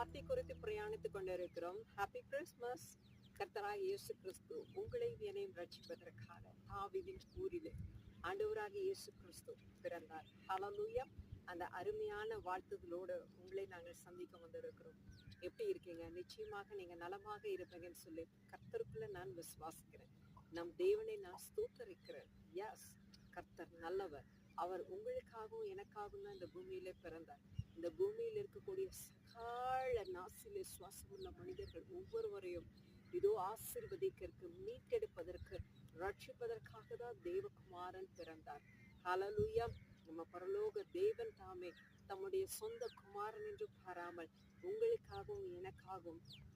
வார்த்தை குறித்து பிரயாணித்துக் கொண்டிருக்கிறோம். Happy Christmas. கர்த்தராகிய இயேசு கிறிஸ்து உங்களை என்னையும் ரட்சிப்பதற்காக தாவீதின் ஊரிலே ஆண்டவராகிய இயேசு கிறிஸ்து பிறந்தார். ஹல்லேலூயா. அந்த அருமையான வாழ்த்துதலோடு உங்களை நாங்கள் சந்திக்க வந்திருக்கிறோம். எப்படி இருக்கீங்க? நிச்சயமாக நீங்க நலமாக இருப்பீங்கன்னு சொல்லி கர்த்தருக்குள்ள நான் விசுவாசிக்கிறேன். நம் தேவனை நான் ஸ்தோத்தரிக்கிறேன். எஸ், கர்த்தர் நல்லவர். அவர் உங்களுக்காகவும் எனக்காகவும் தான் இந்த பூமியிலே பிறந்தார். இந்த பூமியில் இருக்கக்கூடிய சகல நாசிலே சுவாசம் உள்ள மனிதர்கள் ஒவ்வொருவரையும் இதோ ஆசீர்வதிக்கிறதுக்கு, மீட்டெடுப்பதற்கு, ரட்சிப்பதற்காக தான் தேவகுமாரன் பிறந்தார். ஹல்லேலூயா. நம்ம பரலோக தேவன் தாமே தம்முடைய சொந்த குமாரன் என்று பாராமல் உங்களுக்காகவும் எனக்காகவும்